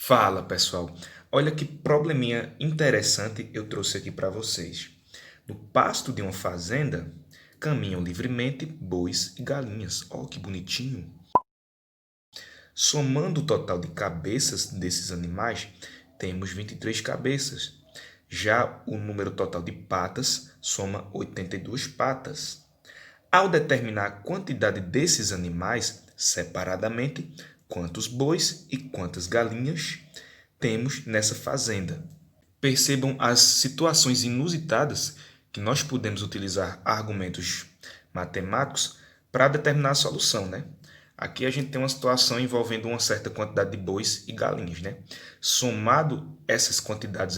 Fala pessoal, olha que probleminha interessante eu trouxe aqui para vocês. No pasto de uma fazenda caminham livremente bois e galinhas. Olha que bonitinho! Somando o total de cabeças desses animais, temos 23 cabeças. Já o número total de patas soma 82 patas. Ao determinar a quantidade desses animais separadamente, quantos bois e quantas galinhas temos nessa fazenda. Percebam as situações inusitadas que nós podemos utilizar argumentos matemáticos para determinar a solução, né? Aqui a gente tem uma situação envolvendo uma certa quantidade de bois e galinhas, né? Somando essas quantidades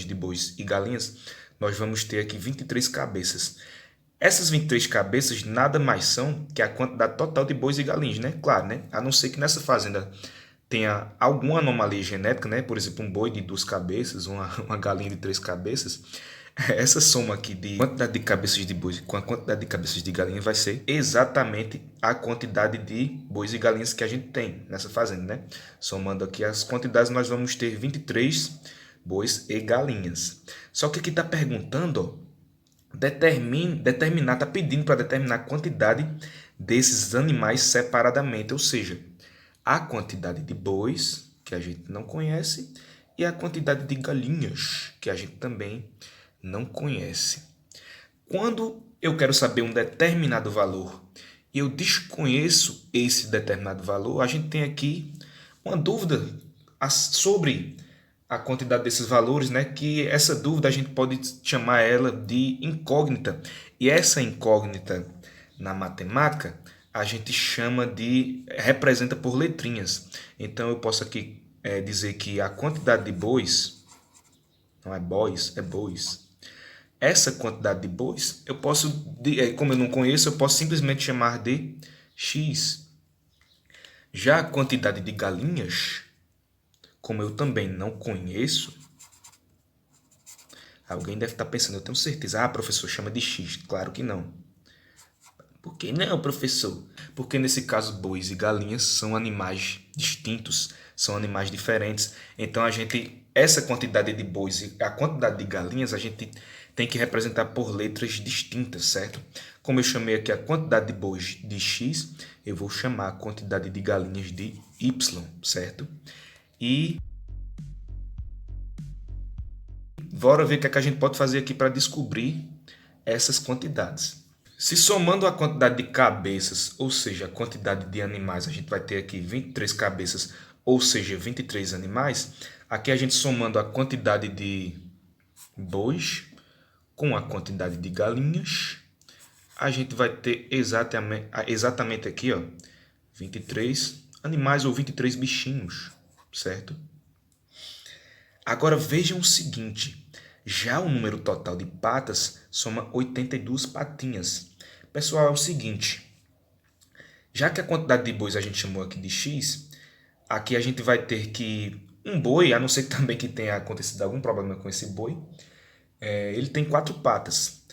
de bois e galinhas, nós vamos ter aqui 23 cabeças. Essas 23 cabeças nada mais são que a quantidade total de bois e galinhas, né? Claro, né? A não ser que nessa fazenda tenha alguma anomalia genética, né? Por exemplo, um boi de 2 cabeças, uma galinha de 3 cabeças. Essa soma aqui de quantidade de cabeças de bois com a quantidade de cabeças de galinha vai ser exatamente a quantidade de bois e galinhas que a gente tem nessa fazenda, né? Somando aqui as quantidades, nós vamos ter 23 bois e galinhas. Só que aqui está perguntando, ó, está pedindo para determinar a quantidade desses animais separadamente, ou seja, a quantidade de bois, que a gente não conhece, e a quantidade de galinhas, que a gente também não conhece. Quando eu quero saber um determinado valor e eu desconheço esse determinado valor, a gente tem aqui uma dúvida sobre a quantidade desses valores, né? Que essa dúvida a gente pode chamar ela de incógnita. E essa incógnita na matemática a gente representa por letrinhas. Então eu posso aqui dizer que a quantidade de bois, não é bois, é bois. Essa quantidade de bois, como eu não conheço, eu posso simplesmente chamar de x. Já a quantidade de galinhas, como eu também não conheço, alguém deve estar pensando, eu tenho certeza, professor, chama de x. Claro que não. Por que não, professor? Porque nesse caso, bois e galinhas são animais distintos, são animais diferentes. Então essa quantidade de bois e a quantidade de galinhas, a gente tem que representar por letras distintas, certo? Como eu chamei aqui a quantidade de bois de x, eu vou chamar a quantidade de galinhas de y, certo? E bora ver o que é que a gente pode fazer aqui para descobrir essas quantidades. Se somando a quantidade de cabeças, ou seja, a quantidade de animais, a gente vai ter aqui 23 cabeças, ou seja, 23 animais. Aqui a gente somando a quantidade de bois com a quantidade de galinhas, a gente vai ter exatamente aqui, ó, 23 animais ou 23 bichinhos, certo? Agora vejam o seguinte, já o número total de patas soma 82 patinhas. Pessoal, é o seguinte, já que a quantidade de bois a gente chamou aqui de x, aqui a gente vai ter que um boi, a não ser também que tenha acontecido algum problema com esse boi, ele tem 4 patas.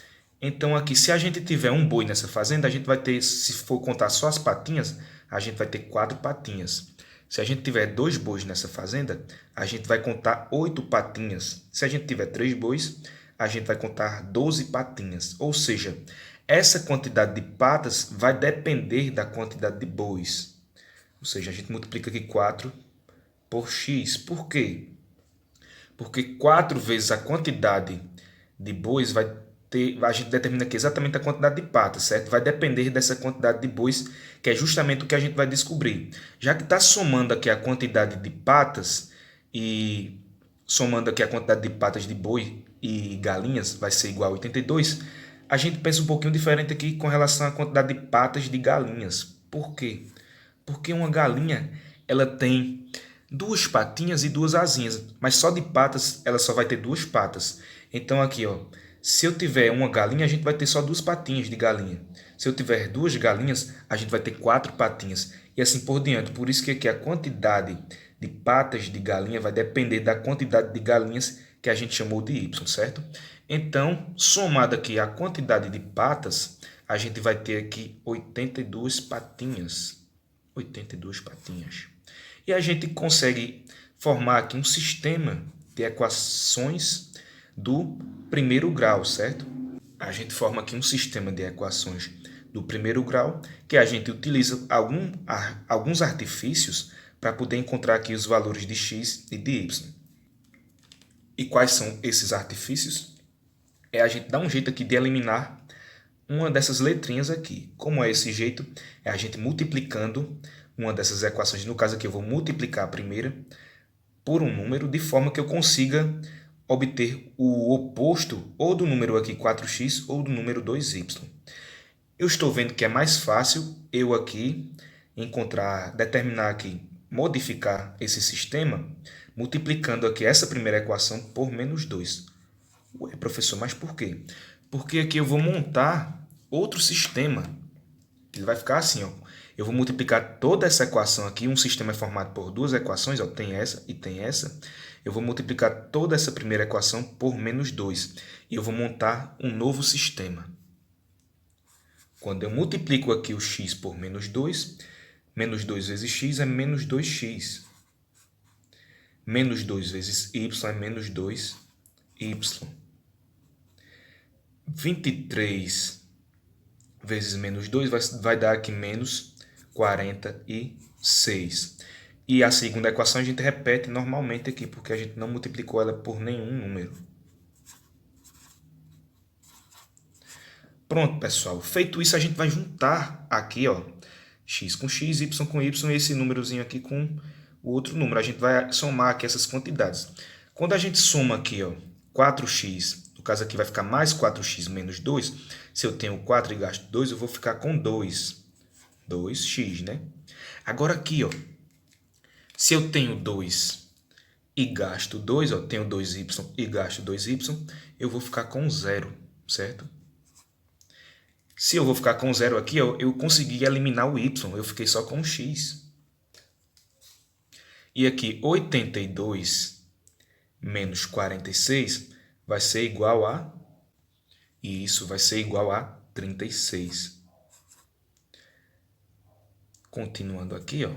Então aqui, se a gente tiver um boi nessa fazenda, a gente vai ter, se for contar só as patinhas, a gente vai ter 4 patinhas. Se a gente tiver 2 bois nessa fazenda, a gente vai contar 8 patinhas. Se a gente tiver 3 bois, a gente vai contar 12 patinhas. Ou seja, essa quantidade de patas vai depender da quantidade de bois. Ou seja, a gente multiplica aqui 4 por x. Por quê? Porque 4 vezes a quantidade de bois a gente determina aqui exatamente a quantidade de patas, certo? Vai depender dessa quantidade de bois, que é justamente o que a gente vai descobrir. Já que está somando aqui a quantidade de patas e somando aqui a quantidade de patas de boi e galinhas vai ser igual a 82, a gente pensa um pouquinho diferente aqui com relação à quantidade de patas de galinhas. Por quê? Porque uma galinha, ela tem 2 patinhas e 2 asinhas, mas só de patas ela só vai ter 2 patas. Então aqui, ó, se eu tiver uma galinha, a gente vai ter só 2 patinhas de galinha. Se eu tiver 2 galinhas, a gente vai ter 4 patinhas. E assim por diante. Por isso que aqui a quantidade de patas de galinha vai depender da quantidade de galinhas que a gente chamou de y, certo? Então, somado aqui a quantidade de patas, a gente vai ter aqui 82 patinhas. 82 patinhas. E a gente consegue formar aqui um sistema de equações do primeiro grau, certo? A gente forma aqui um sistema de equações do primeiro grau, que a gente utiliza alguns artifícios para poder encontrar aqui os valores de x e de y. E quais são esses artifícios? É a gente dar um jeito aqui de eliminar uma dessas letrinhas aqui. Como é esse jeito? É a gente multiplicando uma dessas equações. No caso aqui eu vou multiplicar a primeira por um número, de forma que eu consiga obter o oposto ou do número aqui 4x ou do número 2y. Eu estou vendo que é mais fácil eu aqui determinar aqui, modificar esse sistema, multiplicando aqui essa primeira equação por menos 2. Ué, professor, mas por quê? Porque aqui eu vou montar outro sistema. Ele vai ficar assim, ó. Eu vou multiplicar toda essa equação aqui. Um sistema é formado por duas equações, ó, tem essa e tem essa. Eu vou multiplicar toda essa primeira equação por menos 2. E eu vou montar um novo sistema. Quando eu multiplico aqui o x por menos 2 vezes x é menos 2x. Menos 2 vezes y é menos 2y. 23 vezes menos 2 vai dar aqui menos 46. E a segunda equação a gente repete normalmente aqui, porque a gente não multiplicou ela por nenhum número. Pronto, pessoal. Feito isso, a gente vai juntar aqui, ó, x com x, y com y, e esse númerozinho aqui com o outro número. A gente vai somar aqui essas quantidades. Quando a gente soma aqui, ó, 4x, no caso aqui vai ficar mais 4x menos 2. Se eu tenho 4 e gasto 2, eu vou ficar com 2. 2x, né? Agora aqui, ó, se eu tenho 2 e gasto 2, ó, tenho 2y e gasto 2y, eu vou ficar com 0, certo? Se eu vou ficar com 0 aqui, ó, eu consegui eliminar o y, eu fiquei só com x. E aqui, 82 menos 46 vai ser igual a... E isso vai ser igual a 36. Continuando aqui, ó.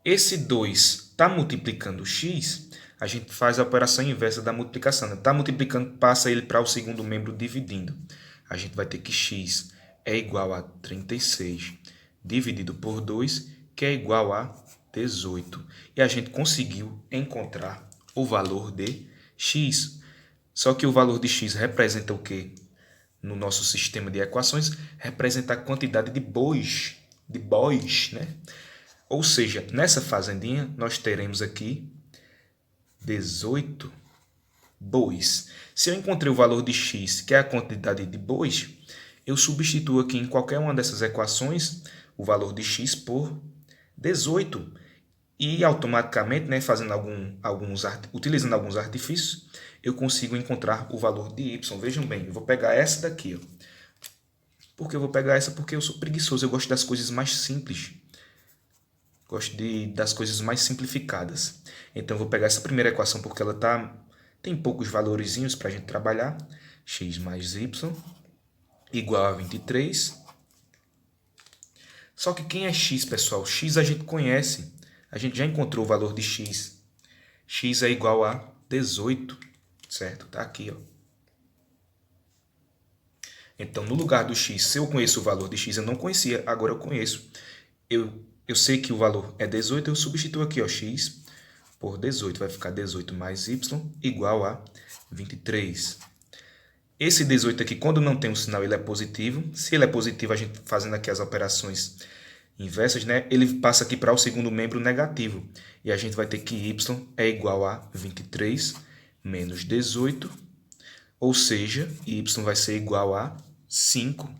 Esse 2 está multiplicando x, a gente faz a operação inversa da multiplicação. Está multiplicando, passa ele para o segundo membro dividindo. A gente vai ter que x é igual a 36 dividido por 2, que é igual a 18. E a gente conseguiu encontrar o valor de x. Só que o valor de x representa o quê? No nosso sistema de equações, representa a quantidade de bois, né? Ou seja, nessa fazendinha, nós teremos aqui 18 bois. Se eu encontrei o valor de x, que é a quantidade de bois, eu substituo aqui em qualquer uma dessas equações o valor de x por 18. E automaticamente, né, utilizando alguns artifícios, eu consigo encontrar o valor de y. Vejam bem, eu vou pegar essa daqui. Ó. Por que eu vou pegar essa? Porque eu sou preguiçoso, eu gosto das coisas mais simples. Gosto das coisas mais simplificadas. Então, eu vou pegar essa primeira equação porque ela tem poucos valorezinhos para a gente trabalhar. X mais y igual a 23. Só que quem é x, pessoal? X a gente conhece. A gente já encontrou o valor de x. X é igual a 18, certo? Tá aqui, ó. Então, no lugar do x, se eu conheço o valor de x, eu não conhecia, agora eu conheço. Eu sei que o valor é 18, eu substituo aqui, ó, x por 18. Vai ficar 18 mais y igual a 23. Esse 18 aqui, quando não tem um sinal, ele é positivo. Se ele é positivo, a gente fazendo aqui as operações inversas, né? Ele passa aqui para o segundo membro negativo. E a gente vai ter que y é igual a 23 menos 18. Ou seja, y vai ser igual a 5.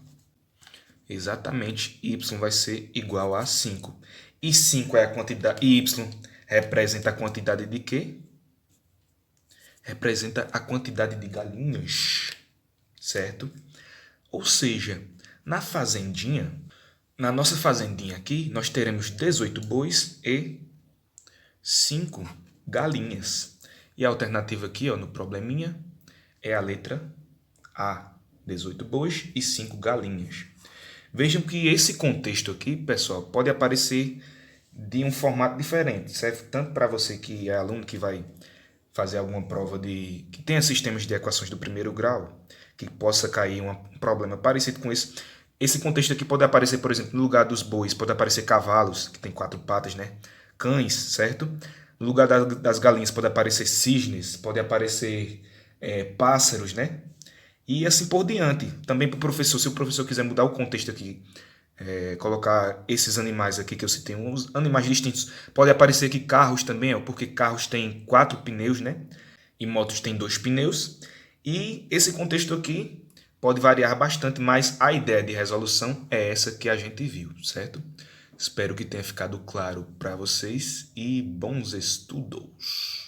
Exatamente, y vai ser igual a 5. E 5 é a quantidade... E y representa a quantidade de quê? Representa a quantidade de galinhas, certo? Ou seja, na nossa fazendinha aqui, nós teremos 18 bois e 5 galinhas. E a alternativa aqui, ó, no probleminha, é a letra A. 18 bois e 5 galinhas. Vejam que esse contexto aqui, pessoal, pode aparecer de um formato diferente. Serve tanto para você que é aluno que vai fazer alguma prova que tenha sistemas de equações do primeiro grau, que possa cair um problema parecido com esse. Esse contexto aqui pode aparecer, por exemplo, no lugar dos bois, pode aparecer cavalos, que tem 4 patas, né? Cães, certo? No lugar das galinhas pode aparecer cisnes, pode aparecer pássaros, né? E assim por diante. Também para o professor, se o professor quiser mudar o contexto aqui, colocar esses animais aqui que eu citei, uns animais distintos, pode aparecer aqui carros também, ó, porque carros têm 4 pneus, né? E motos têm 2 pneus. E esse contexto aqui pode variar bastante, mas a ideia de resolução é essa que a gente viu, certo? Espero que tenha ficado claro para vocês e bons estudos!